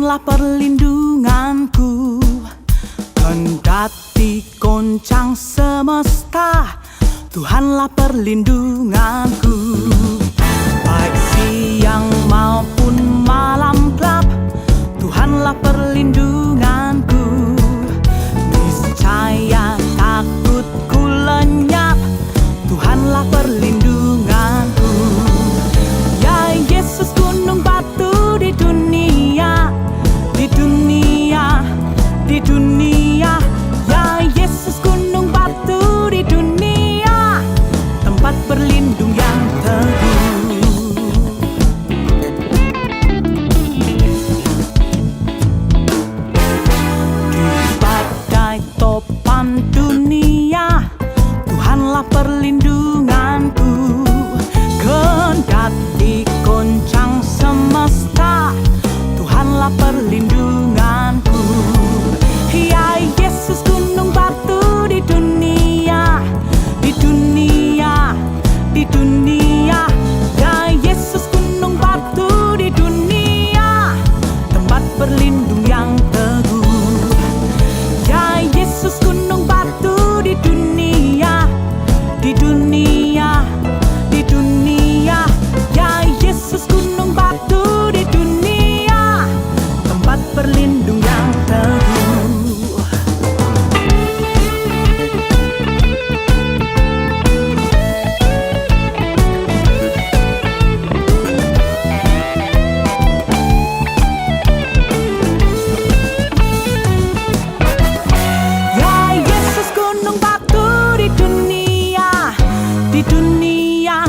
Tuhanlah perlindunganku, kendati goncang semesta. Tuhanlah perlindunganku, baik siang maupun malam gelap. Tuhanlah perlindunganku, niscaya takutku lenyap. Tuhanlah perlindunganku. Ya Yesus, gunung batu di dunia, di dunia, di dunia. Ya Yesus, gunung batu di dunia, tempat berlindung yang teguh. Di badai topan dunia, Tuhanlah perlindunganku, kendati goncang semesta. Tuhanlah perlindunganku. Ya Yesus, gunung batu di dunia, di dunia, di dunia. Ya Yesus, gunung batu di dunia, tempat berlindung yang teguh. Ya Yesus, gunung batu di dunia, di dunia, di dunia. Ya Yesus, gunung batu di dunia, tempat berlindung yang teguh. Ya Yesus, gunung batu di dunia, di dunia,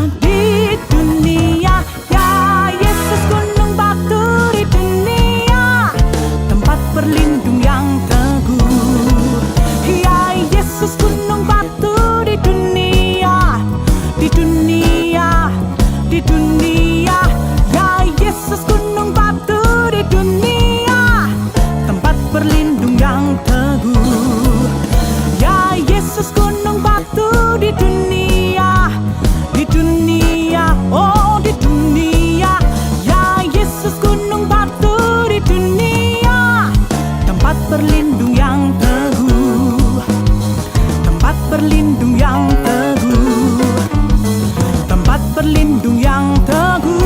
di dunia. Ya Yesus, gunung batu di dunia, tempat berlindung yang teguh. Ya Yesus, gunung batu di dunia, di dunia, di dunia. Ya Yesus, gunung batu di dunia, tempat berlindung yang teguh. Ya Yesus, gunung batu di dunia, di dunia, oh di dunia. Ya Yesus, gunung batu di dunia, tempat berlindung yang teguh, tempat berlindung yang teguh, tempat berlindung yang teguh.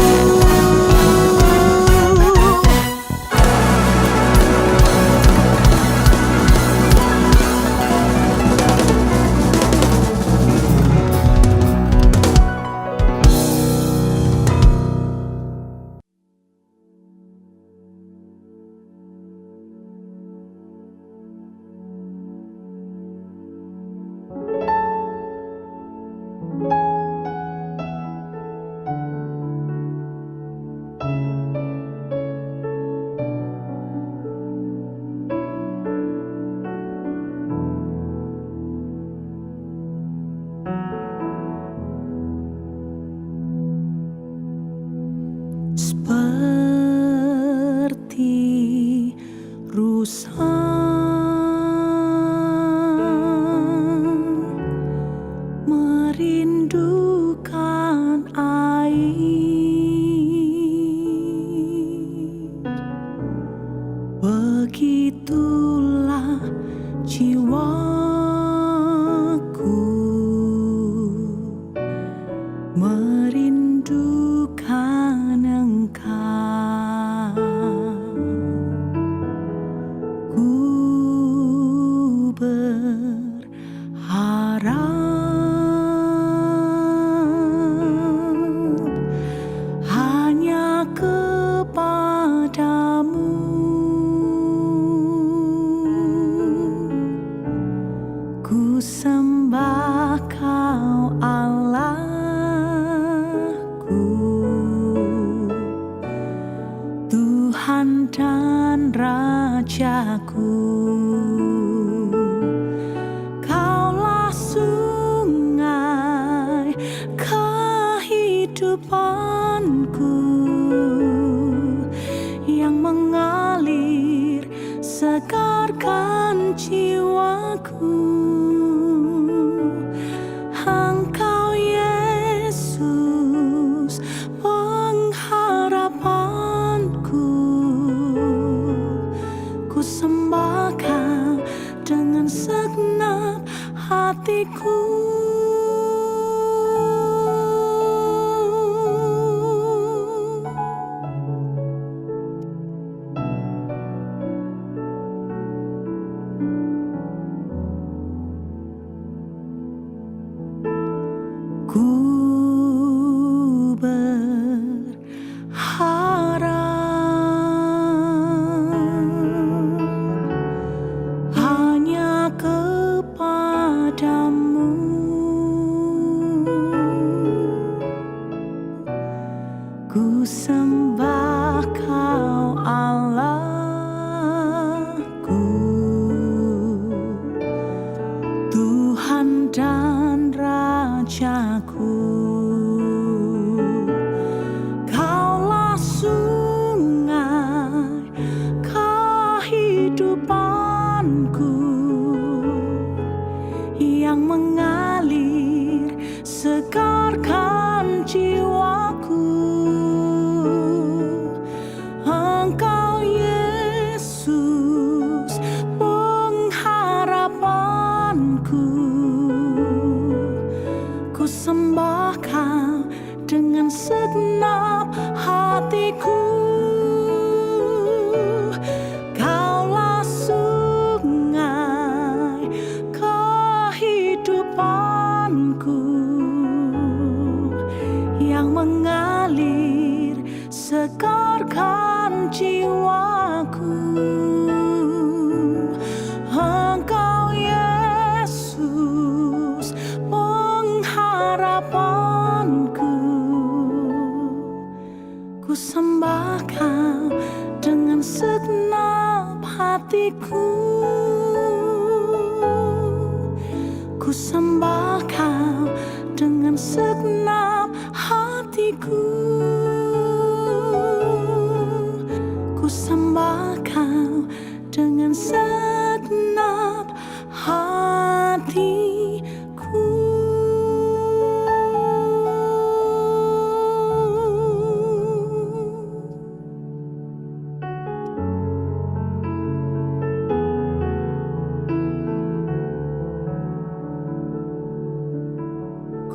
Seperti rusa merindukan air, begitulah jiwaku merindukan Engkau. Ku berharap hanya kepadamu. Ku sembah Kau Allahku, Tuhan dan Rajaku. Kaulah sungai kehidupanku yang mengalir segarkan jiwaku. Engkau Yesus pengharapanku, Ku berharap hanya kepadamu. Ku sembah Kau Allahku, Tuhan dan Rajaku. Kaulah sungai kehidupanku yang mengalir segarkan jiwaku. Engkau Yesus pengharapanku. Ku sembah Kau dengan segenap hatiku. Kaulah sungai kehidupanku yang mengalir segarkan jiwaku. Engkau Yesus pengharapanku. Ku sembah Kau dengan segenap hatiku. Ku sembah Kau dengan segenap hatiku. Ku sembah Kau dengan segenap hatiku.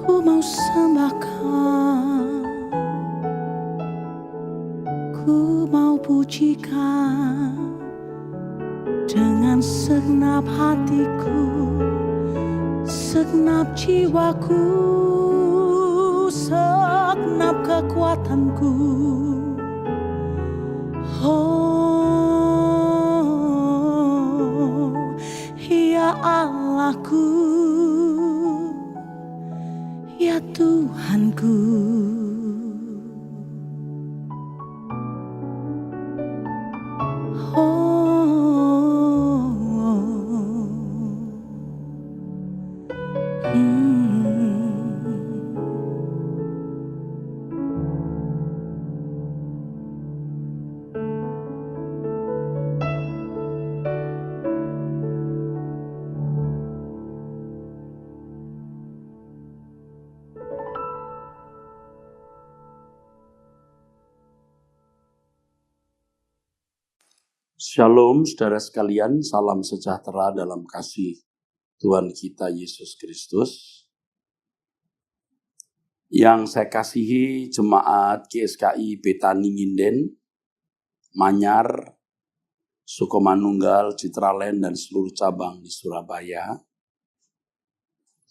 Ku mau sembah Kau, ku mau puji Kau dengan segenap hatiku, segenap jiwaku, segenap kekuatanku. Oh, ya Allahku, ya Tuhanku. Shalom saudara sekalian, salam sejahtera dalam kasih Tuhan kita Yesus Kristus. Yang saya kasihi jemaat GSKI Betani Nginden, Manyar, Sukomanunggal, Citraland, dan seluruh cabang di Surabaya.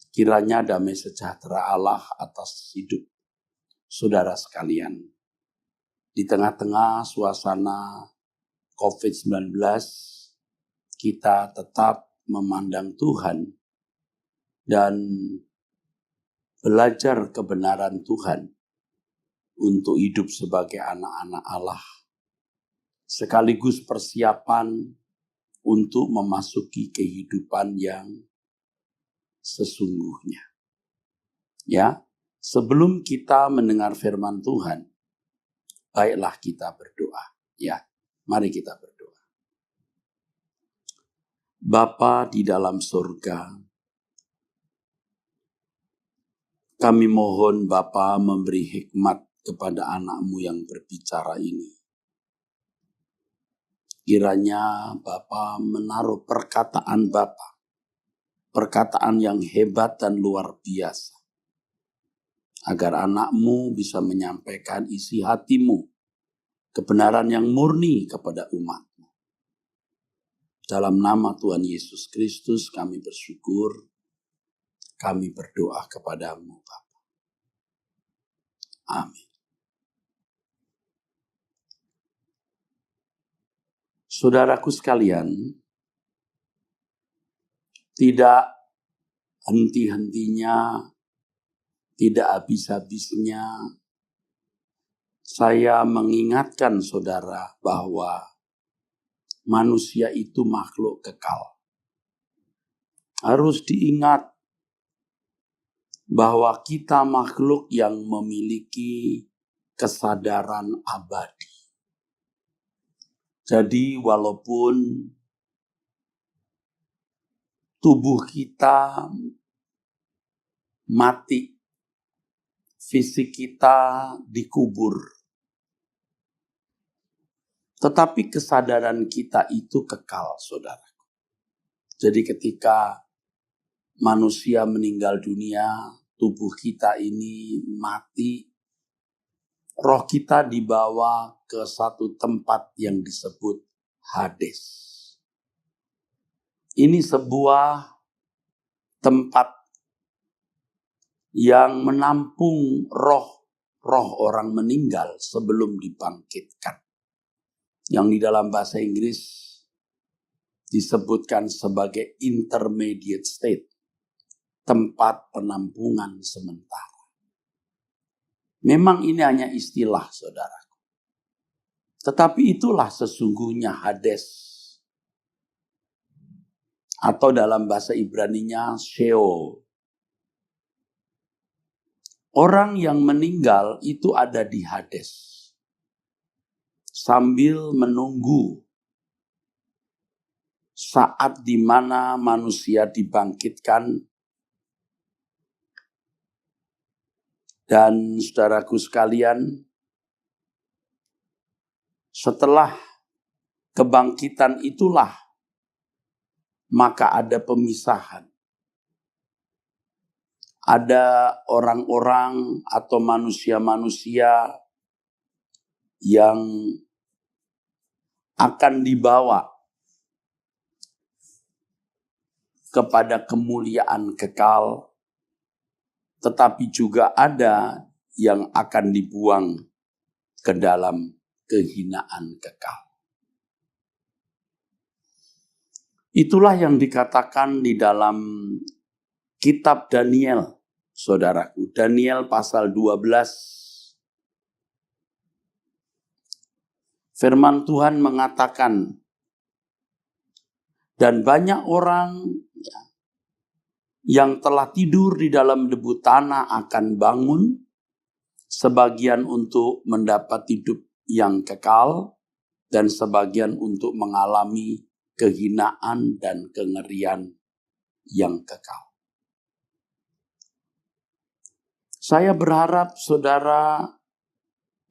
Kiranya damai sejahtera Allah atas hidup saudara sekalian. Di tengah-tengah suasana COVID-19, kita tetap memandang Tuhan dan belajar kebenaran Tuhan untuk hidup sebagai anak-anak Allah, sekaligus persiapan untuk memasuki kehidupan yang sesungguhnya. Ya, sebelum kita mendengar firman Tuhan, baiklah kita berdoa. Ya, mari kita berdoa. Bapa di dalam surga, kami mohon Bapa memberi hikmat kepada anak-Mu yang berbicara ini. Kiranya Bapa menaruh perkataan Bapa, perkataan yang hebat dan luar biasa, agar anak-Mu bisa menyampaikan isi hati-Mu, kebenaran yang murni kepada umat-Mu. Dalam nama Tuhan Yesus Kristus kami bersyukur, kami berdoa kepada-Mu Bapa. Amin. Saudaraku sekalian, tidak henti-hentinya, tidak habis-habisnya, saya mengingatkan saudara bahwa manusia itu makhluk kekal. Harus diingat bahwa kita makhluk yang memiliki kesadaran abadi. Jadi walaupun tubuh kita mati, fisik kita dikubur, tetapi kesadaran kita itu kekal, saudara. Jadi ketika manusia meninggal dunia, tubuh kita ini mati, roh kita dibawa ke satu tempat yang disebut Hades. Ini sebuah tempat yang menampung roh orang meninggal sebelum dibangkitkan. Yang di dalam bahasa Inggris disebutkan sebagai intermediate state, tempat penampungan sementara. Memang ini hanya istilah, saudara. Tetapi itulah sesungguhnya Hades. Atau dalam bahasa Ibraninya Sheol. Orang yang meninggal itu ada di Hades. Sambil menunggu saat di mana manusia dibangkitkan. Dan saudaraku sekalian, setelah kebangkitan itulah maka ada pemisahan. Ada orang-orang atau manusia-manusia yang akan dibawa kepada kemuliaan kekal. Tetapi juga ada yang akan dibuang ke dalam kehinaan kekal. Itulah yang dikatakan di dalam kitab Daniel, saudaraku. Daniel pasal 12. Firman Tuhan mengatakan, dan banyak orang yang telah tidur di dalam debu tanah akan bangun, sebagian untuk mendapat hidup yang kekal, dan sebagian untuk mengalami kehinaan dan kengerian yang kekal. Saya berharap saudara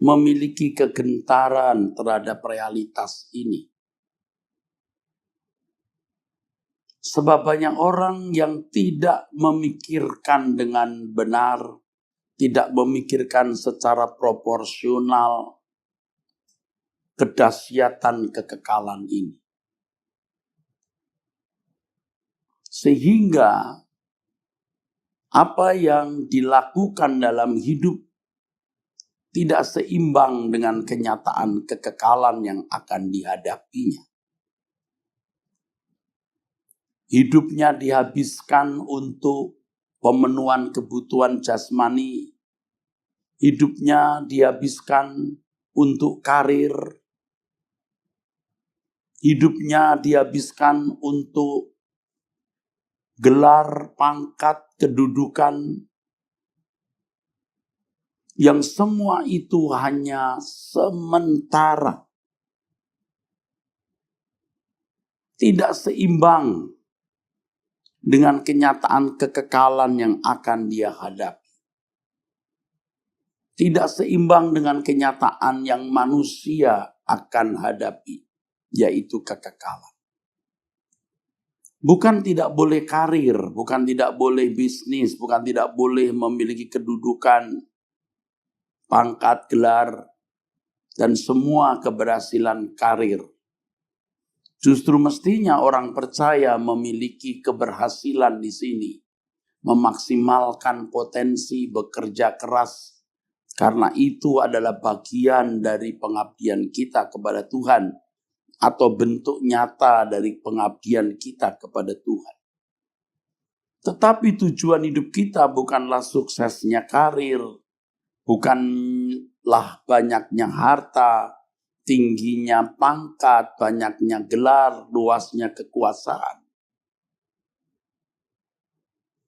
memiliki kegentaran terhadap realitas ini. Sebab banyak orang yang tidak memikirkan dengan benar, tidak memikirkan secara proporsional kedahsyatan kekekalan ini. Sehingga apa yang dilakukan dalam hidup tidak seimbang dengan kenyataan kekekalan yang akan dihadapinya. Hidupnya dihabiskan untuk pemenuhan kebutuhan jasmani. Hidupnya dihabiskan untuk karir. Hidupnya dihabiskan untuk gelar, pangkat, kedudukan. Yang semua itu hanya sementara. Tidak seimbang dengan kenyataan kekekalan yang akan dia hadapi. Tidak seimbang dengan kenyataan yang manusia akan hadapi, yaitu kekekalan. Bukan tidak boleh karir, bukan tidak boleh bisnis, bukan tidak boleh memiliki kedudukan, pangkat, gelar, dan semua keberhasilan karir. Justru mestinya orang percaya memiliki keberhasilan di sini. Memaksimalkan potensi, bekerja keras, Karena itu adalah bagian dari pengabdian kita kepada Tuhan, atau bentuk nyata dari pengabdian kita kepada Tuhan. Tetapi tujuan hidup kita bukanlah suksesnya karir, bukanlah banyaknya harta, tingginya pangkat, banyaknya gelar, luasnya kekuasaan.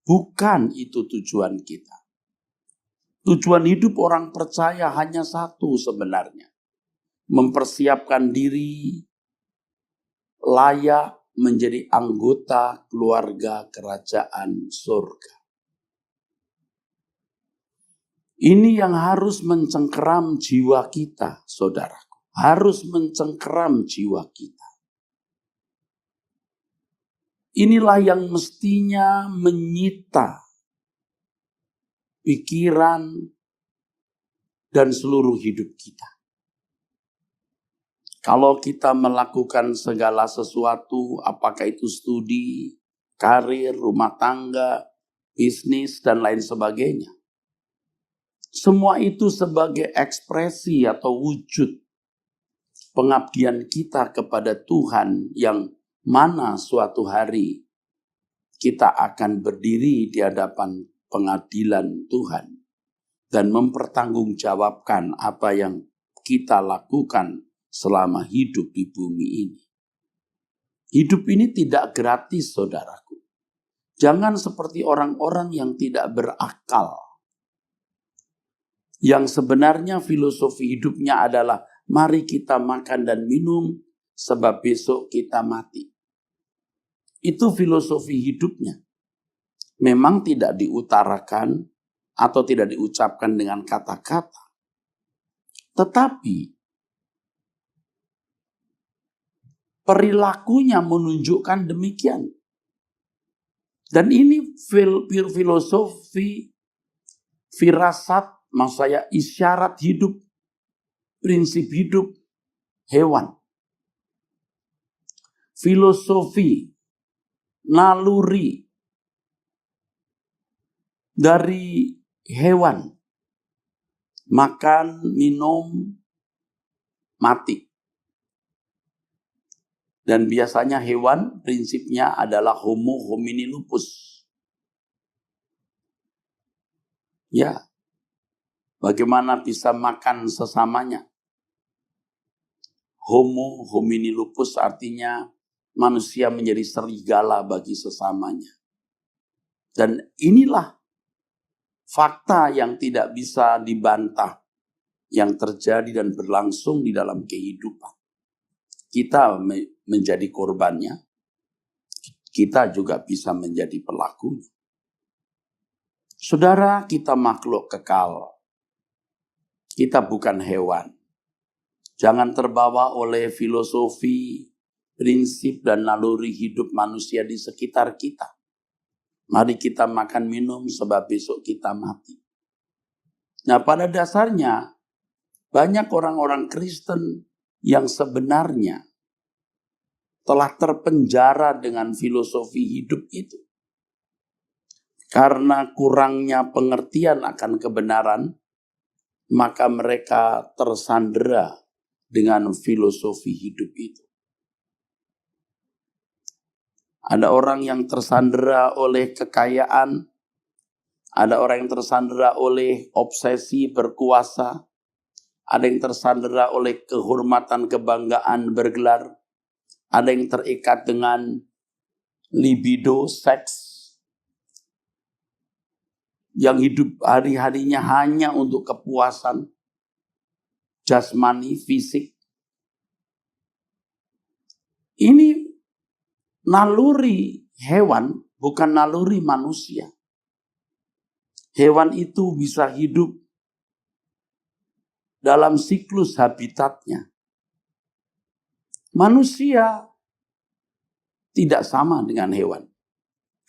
Bukan itu tujuan kita. Tujuan hidup orang percaya hanya satu sebenarnya. Mempersiapkan diri layak menjadi anggota keluarga kerajaan surga. Ini yang harus mencengkeram jiwa kita, saudaraku. Harus mencengkeram jiwa kita. Inilah yang mestinya menyita pikiran dan seluruh hidup kita. Kalau kita melakukan segala sesuatu, apakah itu studi, karir, rumah tangga, bisnis, dan lain sebagainya. Semua itu sebagai ekspresi atau wujud pengabdian kita kepada Tuhan, yang mana suatu hari kita akan berdiri di hadapan pengadilan Tuhan dan mempertanggungjawabkan apa yang kita lakukan selama hidup di bumi ini. Hidup ini tidak gratis, saudaraku. Jangan seperti orang-orang yang tidak berakal, yang sebenarnya filosofi hidupnya adalah mari kita makan dan minum sebab besok kita mati. Itu filosofi hidupnya. Memang tidak diutarakan atau tidak diucapkan dengan kata-kata. Tetapi perilakunya menunjukkan demikian. Dan ini filosofi, firasat, maksud saya isyarat hidup, prinsip hidup hewan. Filosofi, naluri dari hewan. Makan, minum, mati. Dan biasanya hewan prinsipnya adalah homo homini lupus. Ya, bagaimana bisa makan sesamanya? Homo homini lupus artinya manusia menjadi serigala bagi sesamanya. Dan inilah fakta yang tidak bisa dibantah yang terjadi dan berlangsung di dalam kehidupan. Kita menjadi korbannya, kita juga bisa menjadi pelakunya. Saudara, kita makhluk kekal. Kita bukan hewan. Jangan terbawa oleh filosofi, prinsip, dan naluri hidup manusia di sekitar kita. Mari kita makan minum sebab besok kita mati. Nah, pada dasarnya banyak orang-orang Kristen yang sebenarnya telah terpenjara dengan filosofi hidup itu. Karena kurangnya pengertian akan kebenaran, maka mereka tersandera dengan filosofi hidup itu. Ada orang yang tersandera oleh kekayaan, ada orang yang tersandera oleh obsesi berkuasa, ada yang tersandera oleh kehormatan, kebanggaan, bergelar. Ada yang terikat dengan libido, seks. Yang hidup hari-harinya hanya untuk kepuasan jasmani, fisik. Ini naluri hewan, bukan naluri manusia. Hewan itu bisa hidup dalam siklus habitatnya. Manusia tidak sama dengan hewan.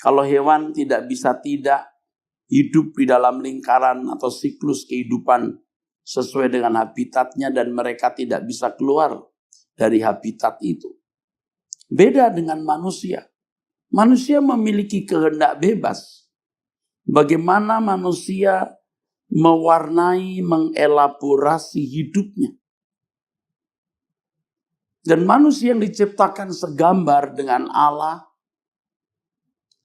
Kalau hewan tidak bisa tidak hidup di dalam lingkaran atau siklus kehidupan sesuai dengan habitatnya dan mereka tidak bisa keluar dari habitat itu. Beda dengan manusia. Manusia memiliki kehendak bebas. Bagaimana manusia mewarnai, mengelaborasi hidupnya. Dan manusia yang diciptakan segambar dengan Allah,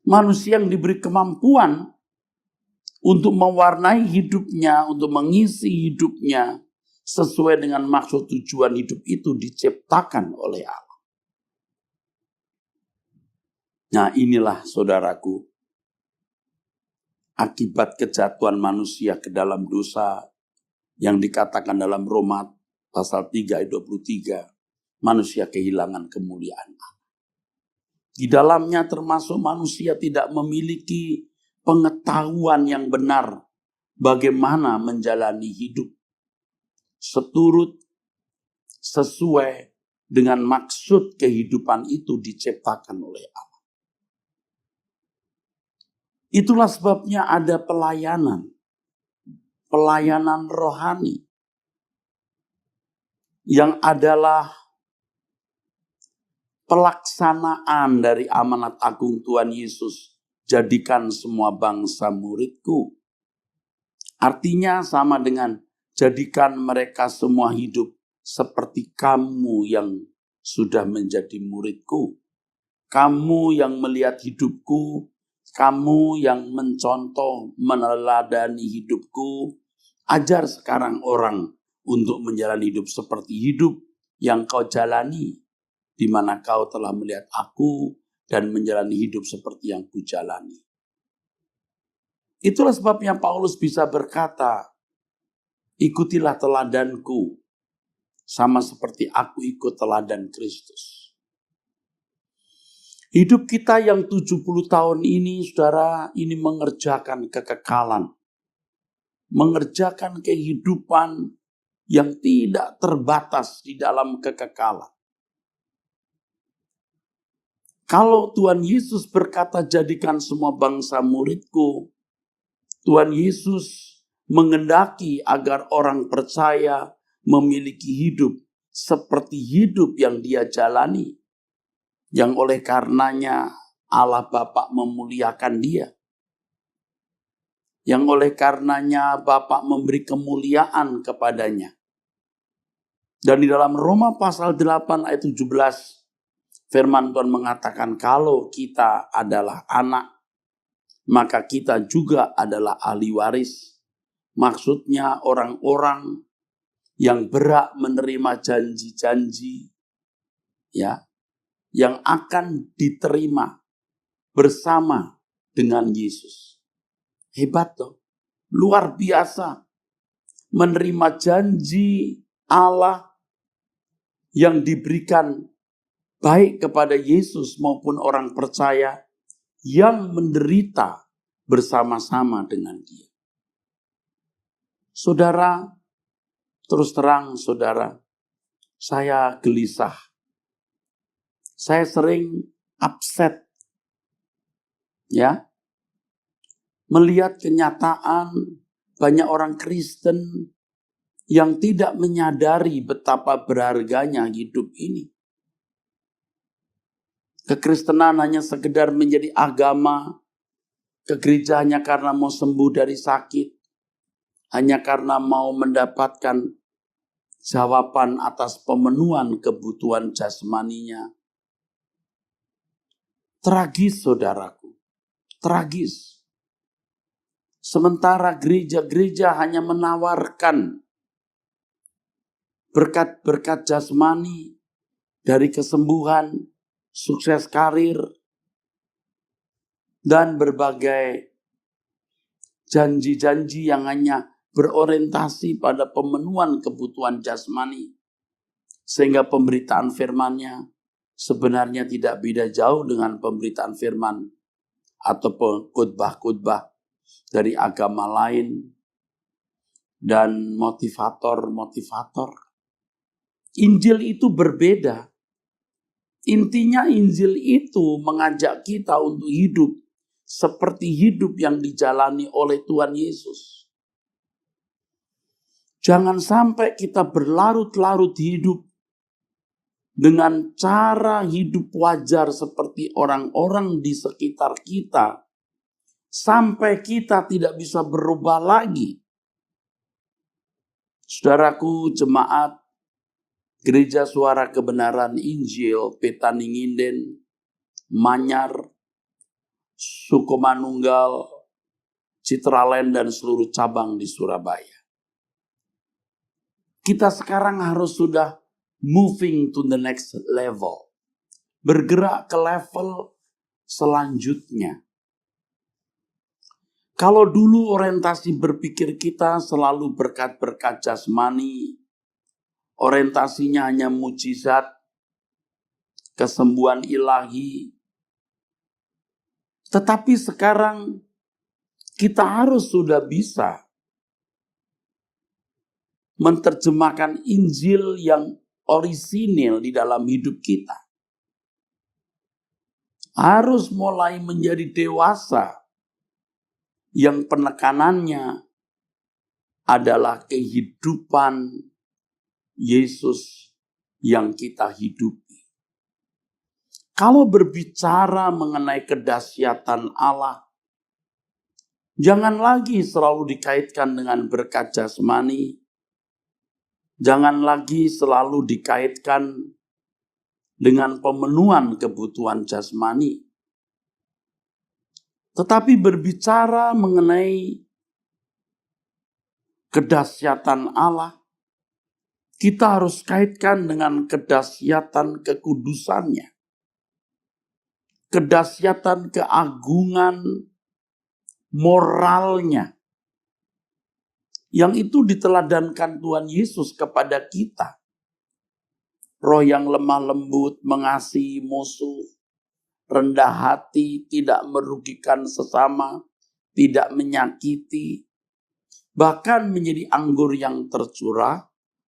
manusia yang diberi kemampuan untuk mewarnai hidupnya, untuk mengisi hidupnya sesuai dengan maksud tujuan hidup itu diciptakan oleh Allah. Nah, inilah saudaraku, akibat kejatuhan manusia ke dalam dosa yang dikatakan dalam Roma pasal 3 ayat 23, manusia kehilangan kemuliaan Allah. Di dalamnya termasuk manusia tidak memiliki pengetahuan yang benar bagaimana menjalani hidup seturut sesuai dengan maksud kehidupan itu diciptakan oleh Allah. Itulah sebabnya ada pelayanan rohani yang adalah pelaksanaan dari amanat agung Tuhan Yesus, jadikan semua bangsa muridku. Artinya sama dengan jadikan mereka semua hidup seperti kamu yang sudah menjadi muridku. Kamu yang melihat hidupku, kamu yang mencontoh, meneladani hidupku, ajar sekarang orang untuk menjalani hidup seperti hidup yang kau jalani, di mana kau telah melihat aku dan menjalani hidup seperti yang kujalani. Itulah sebabnya Paulus bisa berkata, ikutilah teladanku, sama seperti aku ikut teladan Kristus. Hidup kita yang 70 tahun ini, saudara, ini mengerjakan kekekalan. Mengerjakan kehidupan yang tidak terbatas di dalam kekekalan. Kalau Tuhan Yesus berkata, jadikan semua bangsa muridku, Tuhan Yesus mengendaki agar orang percaya memiliki hidup seperti hidup yang dia jalani. Yang oleh karenanya Allah Bapa memuliakan dia. Yang oleh karenanya Bapa memberi kemuliaan kepadanya. Dan di dalam Roma pasal 8 ayat 17, firman Tuhan mengatakan kalau kita adalah anak, maka kita juga adalah ahli waris. Maksudnya orang-orang yang berhak menerima janji-janji, ya, yang akan diterima bersama dengan Yesus. Hebat toh, luar biasa. Menerima janji Allah yang diberikan baik kepada Yesus maupun orang percaya yang menderita bersama-sama dengan Dia. Saudara, terus terang saudara, saya gelisah. Saya sering upset, ya, melihat kenyataan banyak orang Kristen yang tidak menyadari betapa berharganya hidup ini. Kekristenan hanya sekedar menjadi agama, ke gereja hanya karena mau sembuh dari sakit, hanya karena mau mendapatkan jawaban atas pemenuhan kebutuhan jasmaninya. Tragis saudaraku, tragis. Sementara gereja-gereja hanya menawarkan berkat-berkat jasmani dari kesembuhan, sukses karir, dan berbagai janji-janji yang hanya berorientasi pada pemenuhan kebutuhan jasmani. Sehingga pemberitaan firman-Nya sebenarnya tidak beda jauh dengan pemberitaan firman atau khotbah-khotbah dari agama lain dan motivator-motivator. Injil itu berbeda. Intinya Injil itu mengajak kita untuk hidup seperti hidup yang dijalani oleh Tuhan Yesus. Jangan sampai kita berlarut-larut hidup dengan cara hidup wajar seperti orang-orang di sekitar kita, sampai kita tidak bisa berubah lagi Saudaraku, jemaat Gereja Suara Kebenaran Injil Petaninginden, Manyar, Sukomanunggal, Citraland, dan seluruh cabang di Surabaya. Kita sekarang harus sudah moving to the next level. Bergerak ke level selanjutnya. Kalau dulu orientasi berpikir kita selalu berkat-berkat jasmani, orientasinya hanya mujizat, kesembuhan ilahi. Tetapi sekarang kita harus sudah bisa menerjemahkan Injil yang orisinil di dalam hidup kita. Harus mulai menjadi dewasa yang penekanannya adalah kehidupan Yesus yang kita hidupi. Kalau berbicara mengenai kedahsyatan Allah, jangan lagi selalu dikaitkan dengan berkat jasmani. Jangan lagi selalu dikaitkan dengan pemenuhan kebutuhan jasmani. Tetapi berbicara mengenai kedahsyatan Allah, kita harus kaitkan dengan kedahsyatan kekudusannya. Kedahsyatan keagungan moralnya. Yang itu diteladankan Tuhan Yesus kepada kita. Roh yang lemah lembut, mengasihi musuh, rendah hati, tidak merugikan sesama, tidak menyakiti, bahkan menjadi anggur yang tercurah,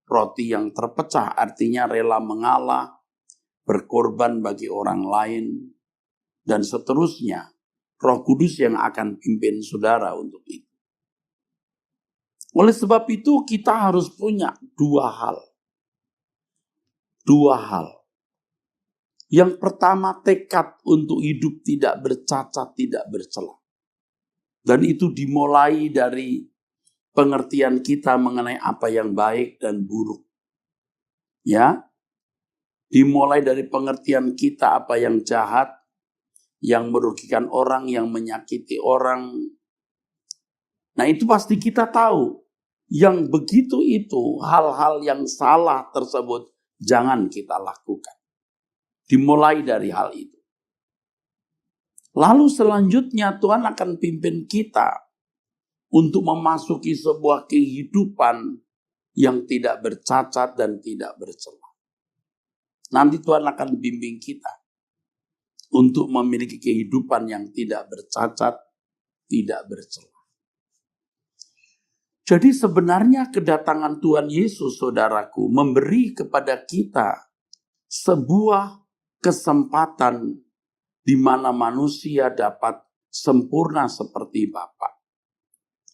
roti yang terpecah, artinya rela mengalah, berkorban bagi orang lain, dan seterusnya. Roh Kudus yang akan pimpin saudara untuk itu. Oleh sebab itu kita harus punya dua hal. Yang pertama, tekad untuk hidup tidak bercacat, tidak bercela. Dan itu dimulai dari pengertian kita mengenai apa yang baik dan buruk. Ya, dimulai dari pengertian kita apa yang jahat, yang merugikan orang, yang menyakiti orang. Nah, itu pasti kita tahu. Yang begitu itu, hal-hal yang salah tersebut jangan kita lakukan. Dimulai dari hal itu. Lalu selanjutnya Tuhan akan pimpin kita untuk memasuki sebuah kehidupan yang tidak bercacat dan tidak bercela. Nanti Tuhan akan bimbing kita untuk memiliki kehidupan yang tidak bercacat, tidak bercela. Jadi sebenarnya kedatangan Tuhan Yesus, saudaraku, memberi kepada kita sebuah kesempatan di mana manusia dapat sempurna seperti Bapa.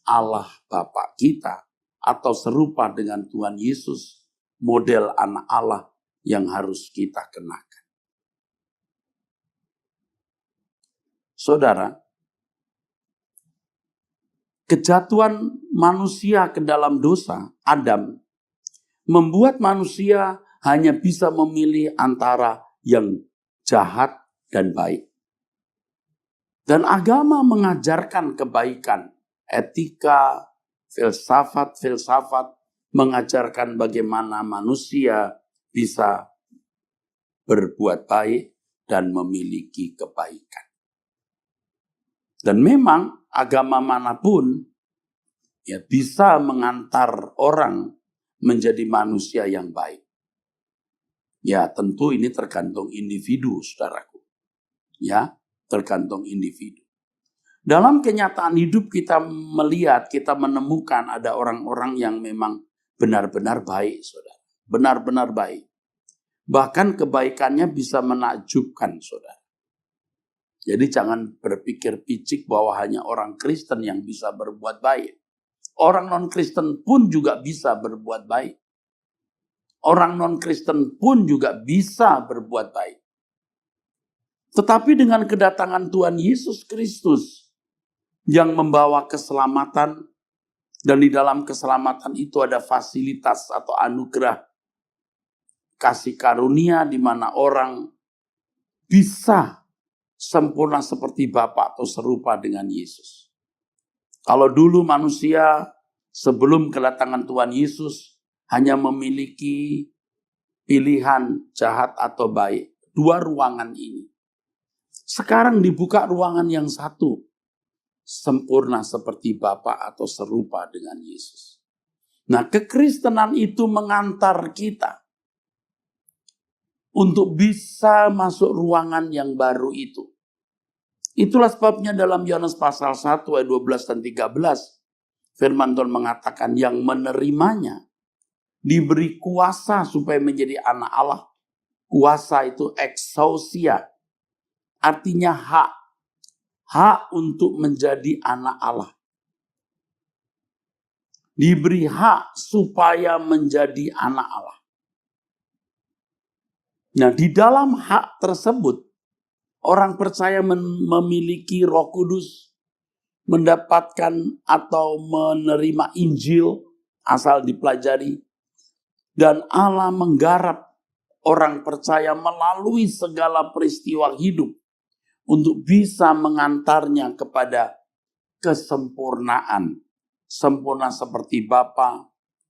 Allah Bapa kita, atau serupa dengan Tuhan Yesus, model anak Allah yang harus kita kenakan. Saudara, kejatuhan manusia ke dalam dosa, Adam, membuat manusia hanya bisa memilih antara yang jahat dan baik. Dan agama mengajarkan kebaikan, etika, filsafat mengajarkan bagaimana manusia bisa berbuat baik dan memiliki kebaikan. Dan memang agama manapun ya bisa mengantar orang menjadi manusia yang baik. Ya, tentu ini tergantung individu, saudaraku. Ya, tergantung individu. Dalam kenyataan hidup kita melihat, kita menemukan ada orang-orang yang memang benar-benar baik, saudara. Benar-benar baik. Bahkan kebaikannya bisa menakjubkan, saudara. Jadi jangan berpikir picik bahwa hanya orang Kristen yang bisa berbuat baik. Orang non-Kristen pun juga bisa berbuat baik. Orang non-Kristen pun juga bisa berbuat baik. Tetapi dengan kedatangan Tuhan Yesus Kristus yang membawa keselamatan, Dan di dalam keselamatan itu ada fasilitas atau anugerah kasih karunia di mana orang bisa sempurna seperti Bapa atau serupa dengan Yesus. Kalau dulu manusia sebelum kedatangan Tuhan Yesus hanya memiliki pilihan jahat atau baik, dua ruangan ini. Sekarang dibuka ruangan yang satu, sempurna seperti Bapa atau serupa dengan Yesus. Nah, kekristenan itu mengantar kita untuk bisa masuk ruangan yang baru itu. Itulah sebabnya dalam Yohanes pasal 1 ayat 12 dan 13, firman Tuhan mengatakan yang menerimanya diberi kuasa supaya menjadi anak Allah. Kuasa itu exousia, artinya hak. Hak untuk menjadi anak Allah. Diberi hak supaya menjadi anak Allah. Nah, di dalam hak tersebut, orang percaya memiliki Roh Kudus, mendapatkan atau menerima Injil asal dipelajari, dan Allah menggarap orang percaya melalui segala peristiwa hidup untuk bisa mengantarnya kepada kesempurnaan. Sempurna seperti Bapa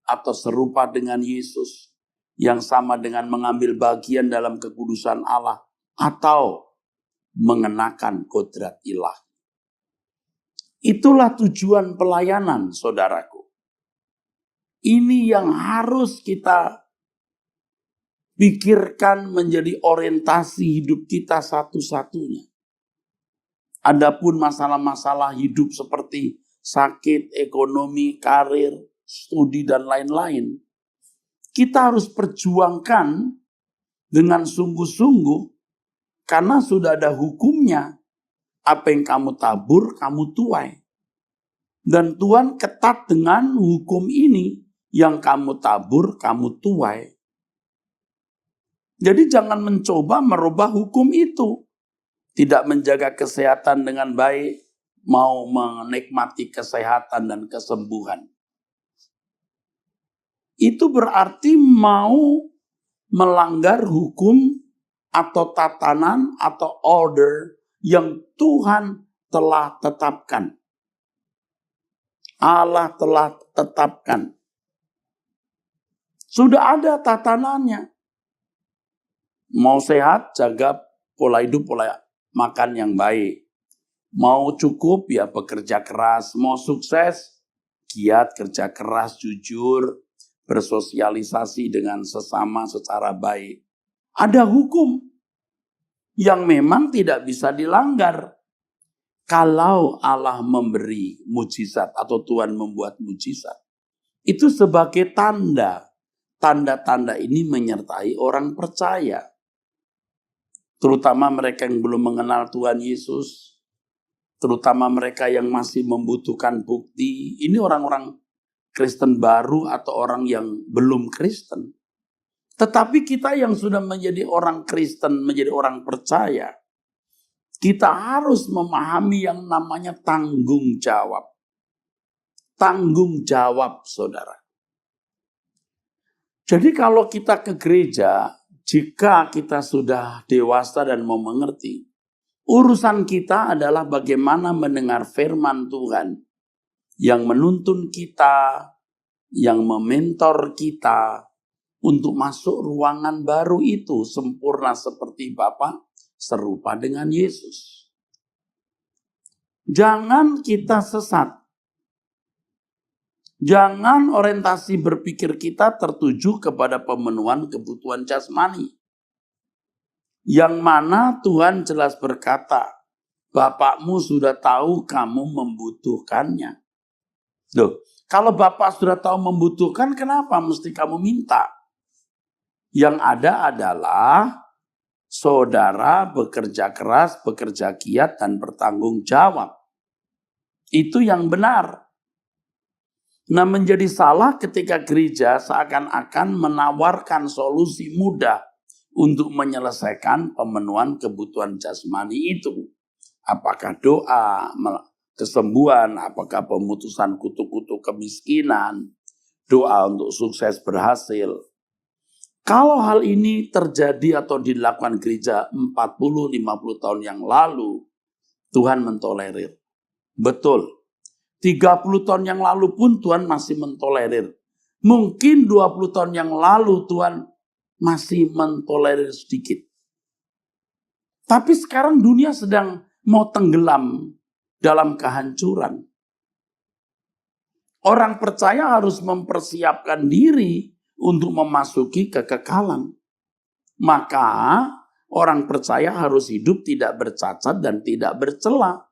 atau serupa dengan Yesus. Yang sama dengan mengambil bagian dalam kekudusan Allah. Atau mengenakan kodrat ilahi. Itulah tujuan pelayanan, saudaraku. Ini yang harus kita pikirkan menjadi orientasi hidup kita satu-satunya. Adapun masalah-masalah hidup seperti sakit, ekonomi, karir, studi, dan lain-lain, kita harus perjuangkan dengan sungguh-sungguh karena sudah ada hukumnya. Apa yang kamu tabur, kamu tuai. Dan Tuhan ketat dengan hukum ini. Yang kamu tabur, kamu tuai. Jadi jangan mencoba merubah hukum itu. Tidak menjaga kesehatan dengan baik, mau menikmati kesehatan dan kesembuhan. Itu berarti mau melanggar hukum atau tatanan atau order yang Tuhan telah tetapkan. Allah telah tetapkan. Sudah ada tatanannya. Mau sehat, jaga pola hidup, pola makan yang baik. Mau cukup, ya bekerja keras. Mau sukses, giat kerja keras, jujur, bersosialisasi dengan sesama secara baik. Ada hukum yang memang tidak bisa dilanggar. Kalau Allah memberi mujizat atau Tuhan membuat mujizat, itu sebagai tanda. Tanda-tanda ini menyertai orang percaya. Terutama mereka yang belum mengenal Tuhan Yesus. Terutama mereka yang masih membutuhkan bukti. Ini orang-orang Kristen baru atau orang yang belum Kristen. Tetapi kita yang sudah menjadi orang Kristen, menjadi orang percaya, kita harus memahami yang namanya tanggung jawab. Tanggung jawab, saudara. Jadi kalau kita ke gereja, jika kita sudah dewasa dan mau mengerti, urusan kita adalah bagaimana mendengar firman Tuhan yang menuntun kita, yang mementor kita untuk masuk ruangan baru itu sempurna seperti Bapa, serupa dengan Yesus. Jangan kita sesat. Jangan orientasi berpikir kita tertuju kepada pemenuhan kebutuhan jasmani. Yang mana Tuhan jelas berkata, Bapakmu sudah tahu kamu membutuhkannya. Loh, kalau Bapak sudah tahu membutuhkan, kenapa mesti kamu minta? Yang ada adalah saudara bekerja keras, bekerja giat, dan bertanggung jawab. Itu yang benar. Nah, menjadi salah ketika gereja seakan-akan menawarkan solusi mudah untuk menyelesaikan pemenuhan kebutuhan jasmani itu. Apakah doa, kesembuhan, apakah pemutusan kutuk-kutuk kemiskinan, doa untuk sukses berhasil. Kalau hal ini terjadi atau dilakukan gereja 40-50 tahun yang lalu, Tuhan mentolerir. Betul. 30 tahun yang lalu pun Tuhan masih mentolerir. Mungkin 20 tahun yang lalu Tuhan masih mentolerir sedikit. Tapi sekarang dunia sedang mau tenggelam dalam kehancuran. Orang percaya harus mempersiapkan diri untuk memasuki kekekalan. Maka orang percaya harus hidup tidak bercacat dan tidak bercela.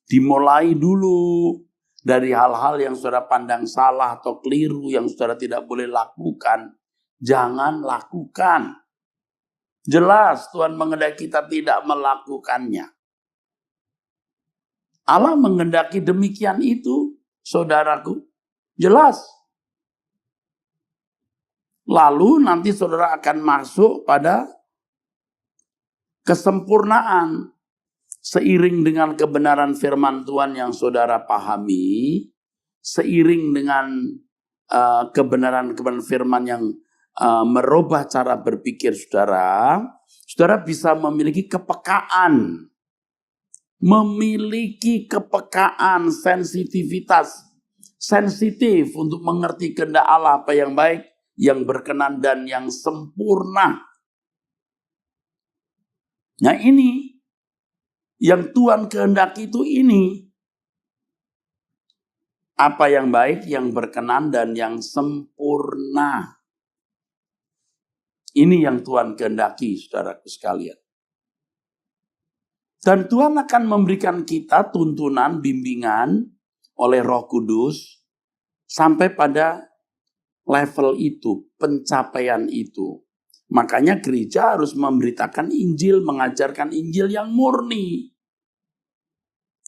Dimulai dulu dari hal-hal yang saudara pandang salah atau keliru yang saudara tidak boleh lakukan. Jangan lakukan. Jelas Tuhan menghendaki kita tidak melakukannya. Allah menghendaki demikian itu, saudaraku. Jelas. Lalu nanti saudara akan masuk pada kesempurnaan. Seiring dengan kebenaran firman Tuhan yang saudara pahami, seiring dengan kebenaran firman yang merubah cara berpikir saudara, saudara bisa memiliki kepekaan. Memiliki kepekaan, sensitivitas. Sensitif untuk mengerti kehendak Allah apa yang baik, yang berkenan dan yang sempurna. Nah ini yang Tuhan kehendaki itu ini. Apa yang baik, yang berkenan, dan yang sempurna. Ini yang Tuhan kehendaki, saudaraku sekalian. Dan Tuhan akan memberikan kita tuntunan, bimbingan oleh Roh Kudus sampai pada level itu, pencapaian itu. Makanya gereja harus memberitakan Injil, mengajarkan Injil yang murni.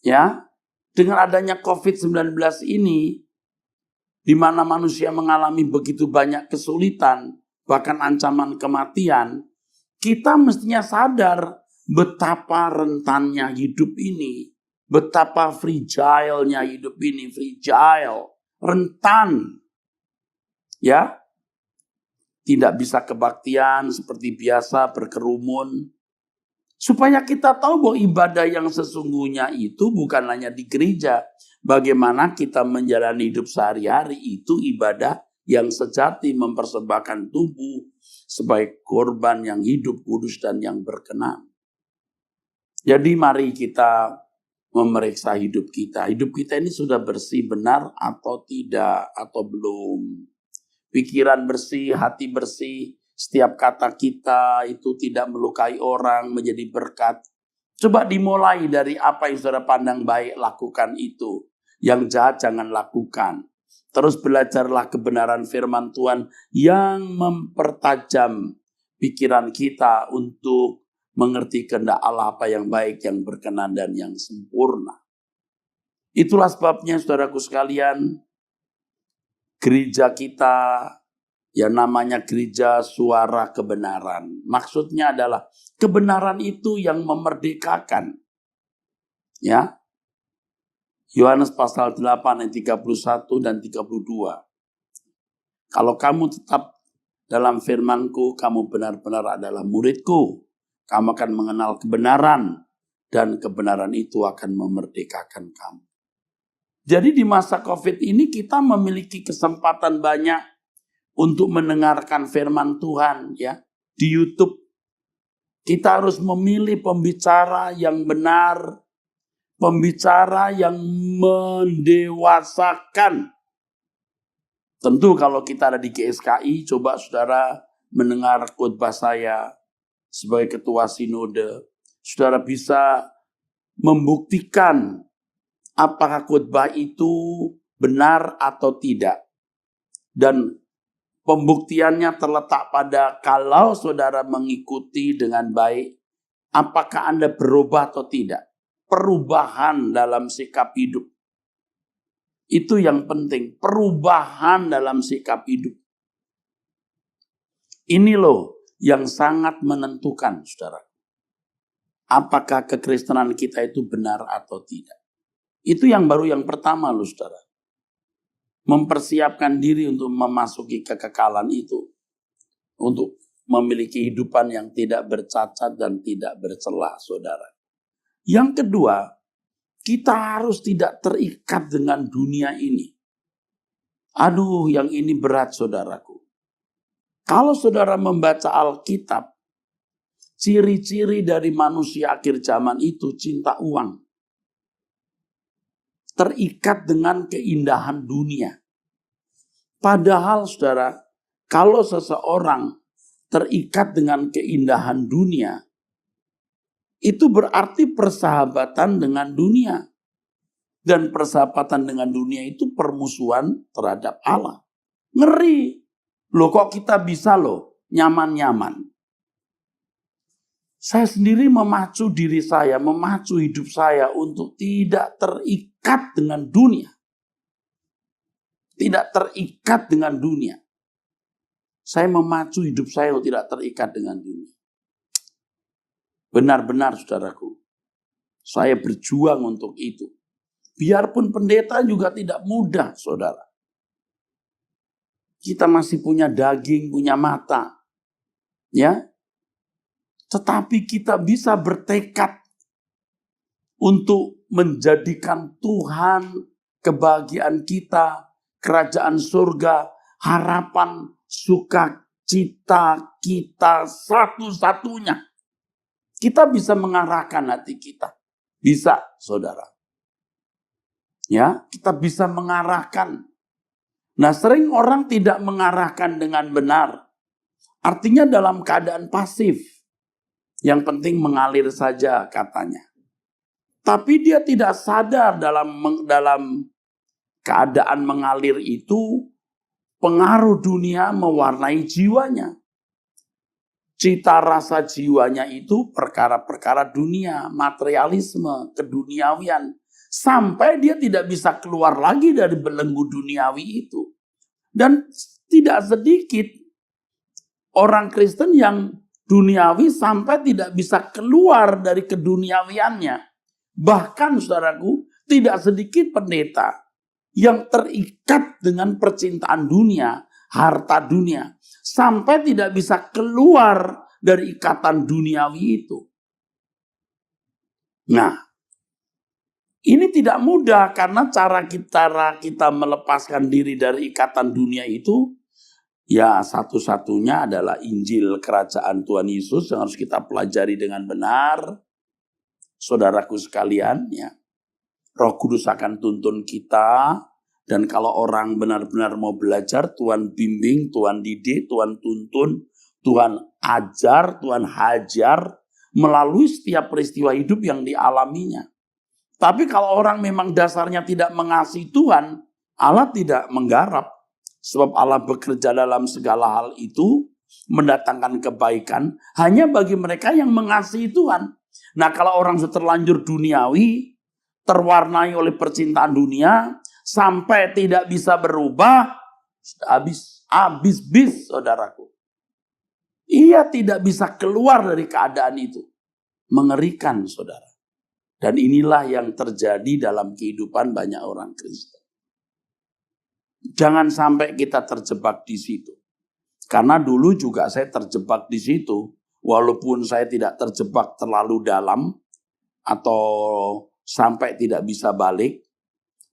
Ya, dengan adanya COVID-19 ini, di mana manusia mengalami begitu banyak kesulitan, bahkan ancaman kematian, kita mestinya sadar betapa rentannya hidup ini, betapa fragile-nya hidup ini, rentan. Ya, tidak bisa kebaktian seperti biasa berkerumun. Supaya kita tahu bahwa ibadah yang sesungguhnya itu bukan hanya di gereja. Bagaimana kita menjalani hidup sehari-hari itu ibadah yang sejati, mempersembahkan tubuh sebagai korban yang hidup, kudus, dan yang berkenan. Jadi mari kita memeriksa hidup kita. Hidup kita ini sudah bersih, benar atau tidak, atau belum. Pikiran bersih, hati bersih, setiap kata kita itu tidak melukai orang, menjadi berkat. Coba dimulai dari apa yang saudara pandang baik, lakukan itu. Yang jahat jangan lakukan. Terus belajarlah kebenaran firman Tuhan yang mempertajam pikiran kita untuk mengerti kehendak Allah apa yang baik, yang berkenan, dan yang sempurna. Itulah sebabnya saudaraku sekalian, gereja kita yang namanya gereja suara kebenaran. Maksudnya adalah kebenaran itu yang memerdekakan. Ya. Yohanes pasal 8 ayat 31 dan 32. Kalau kamu tetap dalam firman-Ku, kamu benar-benar adalah murid-Ku. Kamu akan mengenal kebenaran dan kebenaran itu akan memerdekakan kamu. Jadi di masa COVID ini kita memiliki kesempatan banyak untuk mendengarkan firman Tuhan ya di YouTube. Kita harus memilih pembicara yang benar, pembicara yang mendewasakan. Tentu kalau kita ada di GSKI, coba saudara mendengar khotbah saya sebagai ketua sinode. Saudara bisa membuktikan apakah khotbah itu benar atau tidak. Dan pembuktiannya terletak pada kalau saudara mengikuti dengan baik, apakah Anda berubah atau tidak. Perubahan dalam sikap hidup. Itu yang penting, perubahan dalam sikap hidup. Ini loh yang sangat menentukan, saudara. Apakah kekristenan kita itu benar atau tidak. Itu yang baru yang pertama loh saudara. Mempersiapkan diri untuk memasuki kekekalan itu. Untuk memiliki kehidupan yang tidak bercacat dan tidak bercela saudara. Yang kedua, kita harus tidak terikat dengan dunia ini. Aduh, yang ini berat saudaraku. Kalau saudara membaca Alkitab, ciri-ciri dari manusia akhir zaman itu cinta uang. Terikat dengan keindahan dunia. Padahal saudara, kalau seseorang terikat dengan keindahan dunia, itu berarti persahabatan dengan dunia. Dan persahabatan dengan dunia itu permusuhan terhadap Allah. Ngeri. Loh kok kita bisa loh nyaman-nyaman. Saya sendiri memacu diri saya, memacu hidup saya untuk tidak terikat dengan dunia. Tidak terikat dengan dunia. Saya memacu hidup saya untuk tidak terikat dengan dunia. Benar-benar saudaraku, saya berjuang untuk itu. Biarpun pendeta juga tidak mudah saudara. Kita masih punya daging, punya mata. Ya. Tetapi kita bisa bertekad untuk menjadikan Tuhan, kebahagiaan kita, kerajaan surga, harapan, sukacita kita satu-satunya. Kita bisa mengarahkan hati kita. Bisa, saudara. Ya, kita bisa mengarahkan. Nah, sering orang tidak mengarahkan dengan benar. Artinya dalam keadaan pasif. Yang penting mengalir saja katanya. Tapi dia tidak sadar dalam keadaan mengalir itu pengaruh dunia mewarnai jiwanya. Cita rasa jiwanya itu perkara-perkara dunia, materialisme, keduniawian. Sampai dia tidak bisa keluar lagi dari belenggu duniawi itu. Dan tidak sedikit orang Kristen yang duniawi sampai tidak bisa keluar dari keduniawiannya. Bahkan saudaraku, tidak sedikit pendeta yang terikat dengan percintaan dunia, harta dunia, sampai tidak bisa keluar dari ikatan duniawi itu. Nah, ini tidak mudah karena cara kita melepaskan diri dari ikatan dunia itu, ya satu-satunya adalah Injil Kerajaan Tuhan Yesus yang harus kita pelajari dengan benar. Saudaraku sekalian, ya, Roh Kudus akan tuntun kita. Dan kalau orang benar-benar mau belajar, Tuhan bimbing, Tuhan didik, Tuhan tuntun, Tuhan ajar, Tuhan hajar melalui setiap peristiwa hidup yang dialaminya. Tapi kalau orang memang dasarnya tidak mengasihi Tuhan, Allah tidak menggarap. Sebab Allah bekerja dalam segala hal itu, mendatangkan kebaikan hanya bagi mereka yang mengasihi Tuhan. Nah, kalau orang sudah terlanjur duniawi, terwarnai oleh percintaan dunia, sampai tidak bisa berubah, habis saudaraku. Ia tidak bisa keluar dari keadaan itu. Mengerikan saudara. Dan inilah yang terjadi dalam kehidupan banyak orang Kristen. Jangan sampai kita terjebak di situ. Karena dulu juga saya terjebak di situ. Walaupun saya tidak terjebak terlalu dalam atau sampai tidak bisa balik.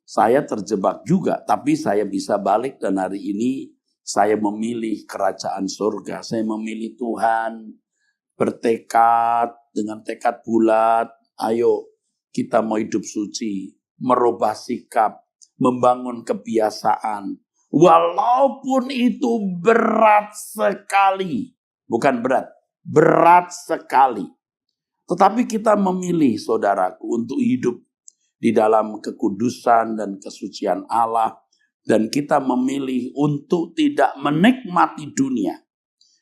Saya terjebak juga, tapi saya bisa balik dan hari ini saya memilih kerajaan surga. Saya memilih Tuhan, bertekad dengan tekad bulat. Ayo kita mau hidup suci, merubah sikap, membangun kebiasaan. Walaupun itu berat sekali. Bukan berat sekali. Tetapi kita memilih saudaraku untuk hidup di dalam kekudusan dan kesucian Allah. Dan kita memilih untuk tidak menikmati dunia.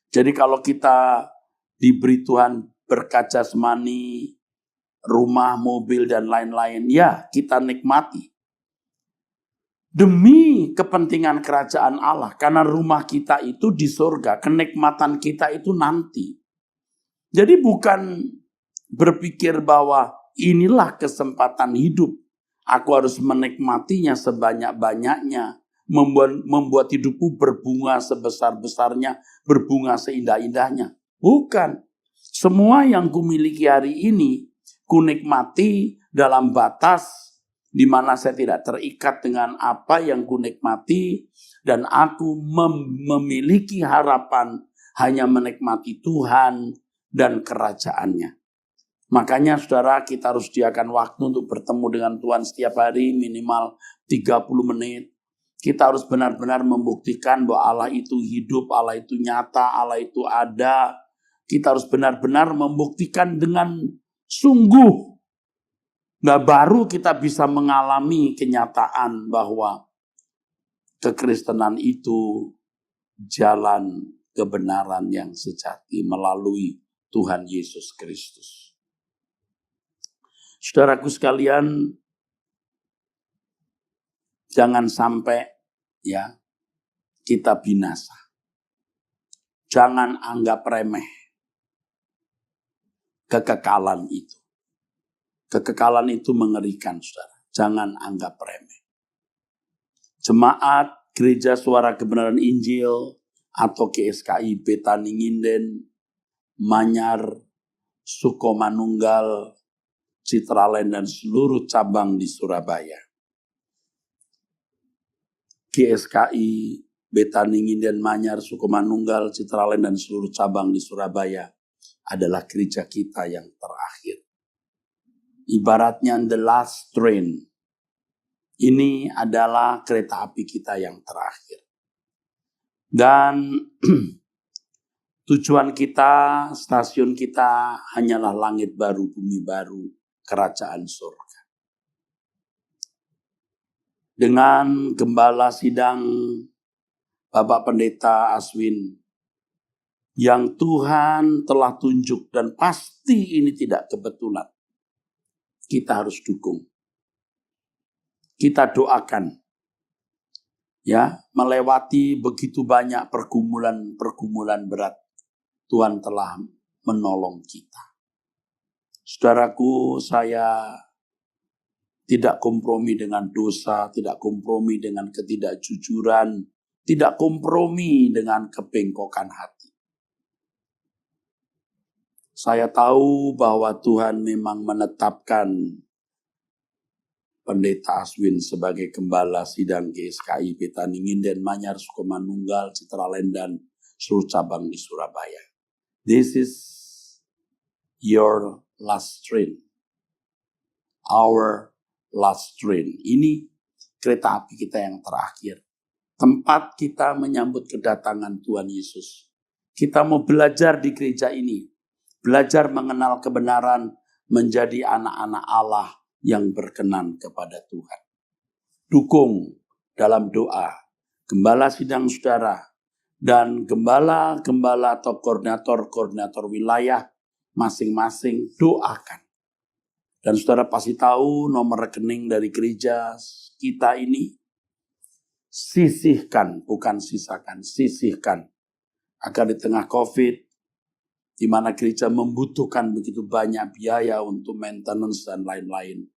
Jadi kalau kita diberi Tuhan berkat jasmani, rumah, mobil, dan lain-lain, ya kita nikmati. Demi kepentingan kerajaan Allah. Karena rumah kita itu di surga. Kenikmatan kita itu nanti. Jadi bukan berpikir bahwa inilah kesempatan hidup. Aku harus menikmatinya sebanyak-banyaknya. Membuat hidupku berbunga sebesar-besarnya, berbunga seindah-indahnya. Bukan. Semua yang kumiliki hari ini, kunikmati dalam batas di mana saya tidak terikat dengan apa yang kunikmati, dan aku memiliki harapan hanya menikmati Tuhan dan kerajaannya. Makanya saudara, kita harus sediakan waktu untuk bertemu dengan Tuhan setiap hari minimal 30 menit. Kita harus benar-benar membuktikan bahwa Allah itu hidup, Allah itu nyata, Allah itu ada. Kita harus benar-benar membuktikan dengan sungguh. Nah, baru kita bisa mengalami kenyataan bahwa kekristenan itu jalan kebenaran yang sejati melalui Tuhan Yesus Kristus. Saudaraku sekalian, jangan sampai ya kita binasa. Jangan anggap remeh kekekalan itu. Kekekalan itu mengerikan, saudara. Jangan anggap remeh. Jemaat Gereja Suara Kebenaran Injil atau GSKI Betani Nginden, Manyar, Sukomanunggal, Citraland, dan seluruh cabang di Surabaya. GSKI Betani Nginden, Manyar, Sukomanunggal, Citraland, dan seluruh cabang di Surabaya adalah gereja kita yang terakhir. Ibaratnya the last train. Ini adalah kereta api kita yang terakhir. Dan tujuan kita, stasiun kita hanyalah langit baru, bumi baru, kerajaan surga. Dengan gembala sidang Bapak Pendeta Aswin, yang Tuhan telah tunjuk dan pasti ini tidak kebetulan. Kita harus dukung. Kita doakan. Ya, melewati begitu banyak pergumulan berat. Tuhan telah menolong kita. Saudaraku, saya tidak kompromi dengan dosa, tidak kompromi dengan ketidakjujuran, tidak kompromi dengan kebengkokan hati. Saya tahu bahwa Tuhan memang menetapkan Pendeta Aswin sebagai gembala sidang GSKI Betani Nginden, Manyar, Sukomanunggal, Citraland, dan seluruh cabang di Surabaya. This is your last train. Our last train. Ini kereta api kita yang terakhir. Tempat kita menyambut kedatangan Tuhan Yesus. Kita mau belajar di gereja ini. Belajar mengenal kebenaran, menjadi anak-anak Allah yang berkenan kepada Tuhan. Dukung dalam doa gembala sidang saudara dan gembala-gembala atau koordinator-koordinator wilayah masing-masing, doakan. Dan saudara pasti tahu nomor rekening dari gereja kita ini. Sisihkan, bukan sisakan, sisihkan. Agar di tengah COVID, di mana gereja membutuhkan begitu banyak biaya untuk maintenance dan lain-lain,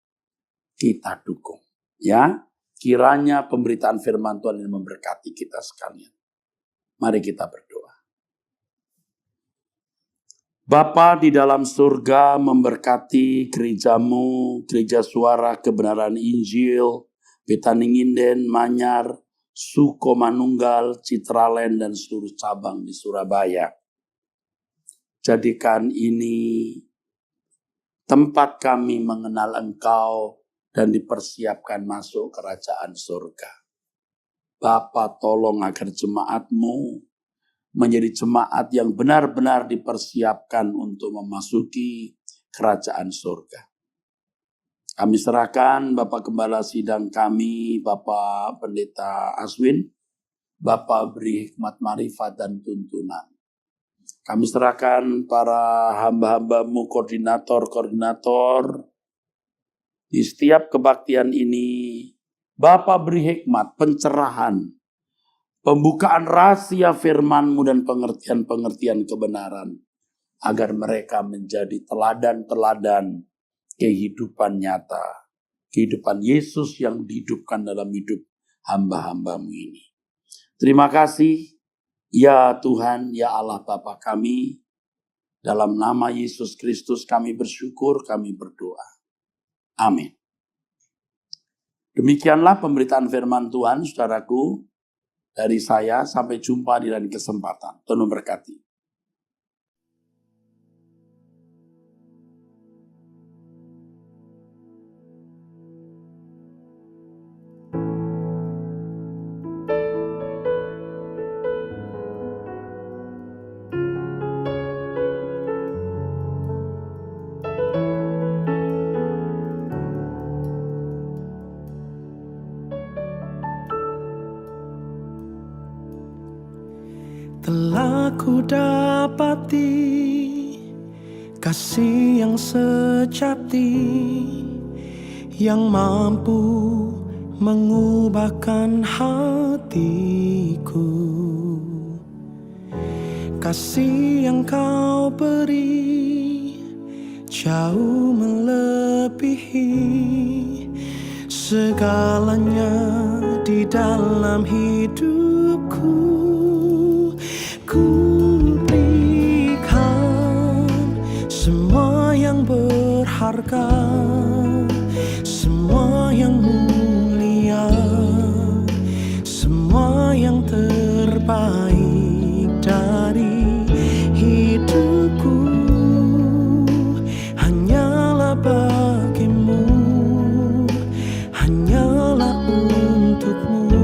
kita dukung. Ya, kiranya pemberitaan firman Tuhan ini memberkati kita sekalian. Mari kita berdoa. Bapa di dalam surga, memberkati gerejamu, Gereja Suara Kebenaran Injil, Betani Nginden, Manyar, Sukomanunggal, Citraland, dan seluruh cabang di Surabaya. Jadikan ini tempat kami mengenal Engkau dan dipersiapkan masuk kerajaan surga. Bapa, tolong agar jemaat-Mu menjadi jemaat yang benar-benar dipersiapkan untuk memasuki kerajaan surga. Kami serahkan Bapak Gembala Sidang kami, Bapak Pendeta Aswin, Bapak beri hikmat marifat dan tuntunan. Kami serahkan para hamba-hamba-Mu, koordinator-koordinator di setiap kebaktian ini. Bapa beri hikmat, pencerahan, pembukaan rahasia firman-Mu dan pengertian-pengertian kebenaran. Agar mereka menjadi teladan-teladan kehidupan nyata kehidupan Yesus yang dihidupkan dalam hidup hamba-hambamu ini. Terima kasih, ya Tuhan, ya Allah Bapa kami. Dalam nama Yesus Kristus kami bersyukur, kami berdoa. Amin. Demikianlah pemberitaan firman Tuhan, saudaraku, dari saya. Sampai jumpa di lain kesempatan. Tuhan memberkati. Telah ku dapati kasih yang sejati, yang mampu mengubahkan hatiku. Kasih yang kau beri jauh melebihi segalanya di dalam hidupku. Ku berikan semua yang berharga, semua yang mulia, semua yang terbaik dari hidupku. Hanyalah bagimu, hanyalah untukmu,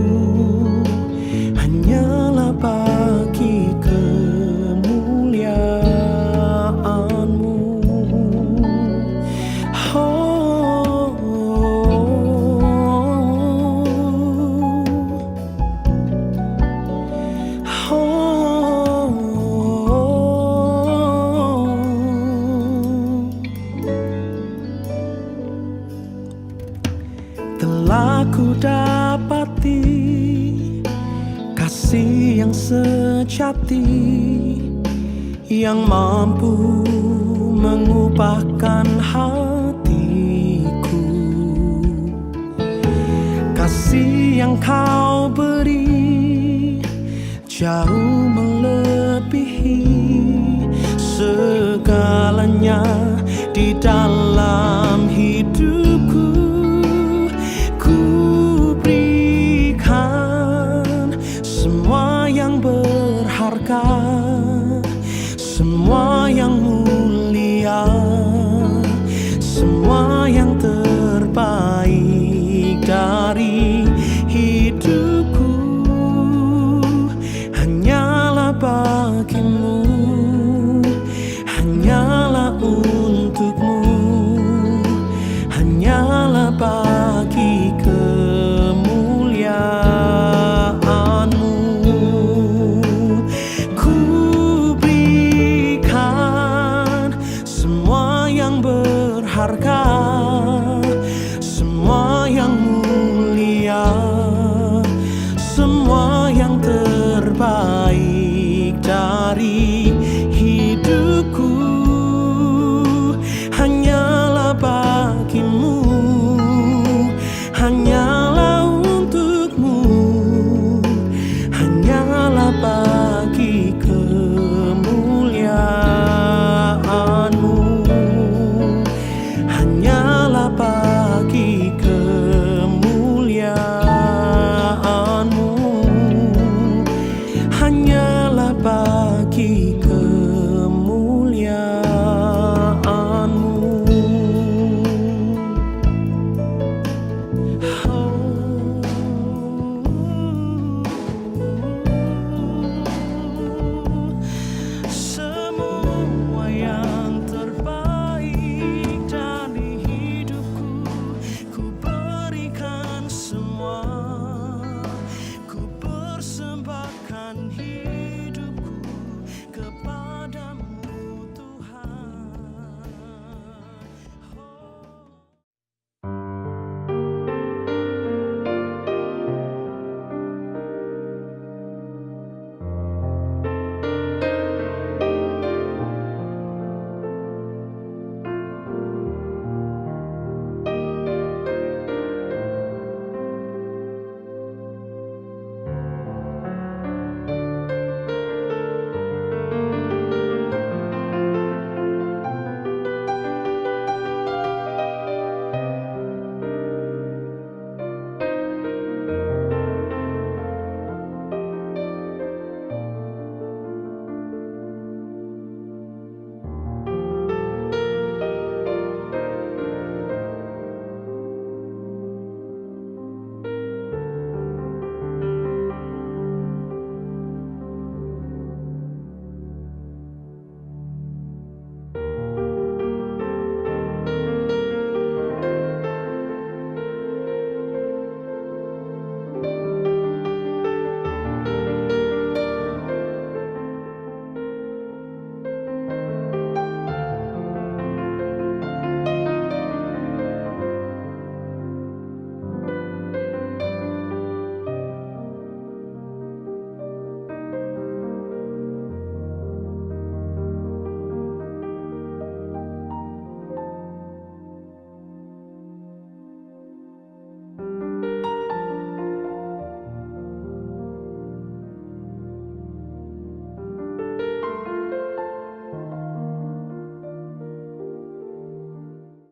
hanyalah bagi kemuliaanmu. Telah ku dapati kasih yang sejati, yang mampu mengubahkan hatiku. Kasih yang kau beri jauh melebihi segalanya di dalam hidupku. Ku berikan semua yang berharga, semua yang mulia, semua yang terbaik dari hidupku. Hanyalah bagimu,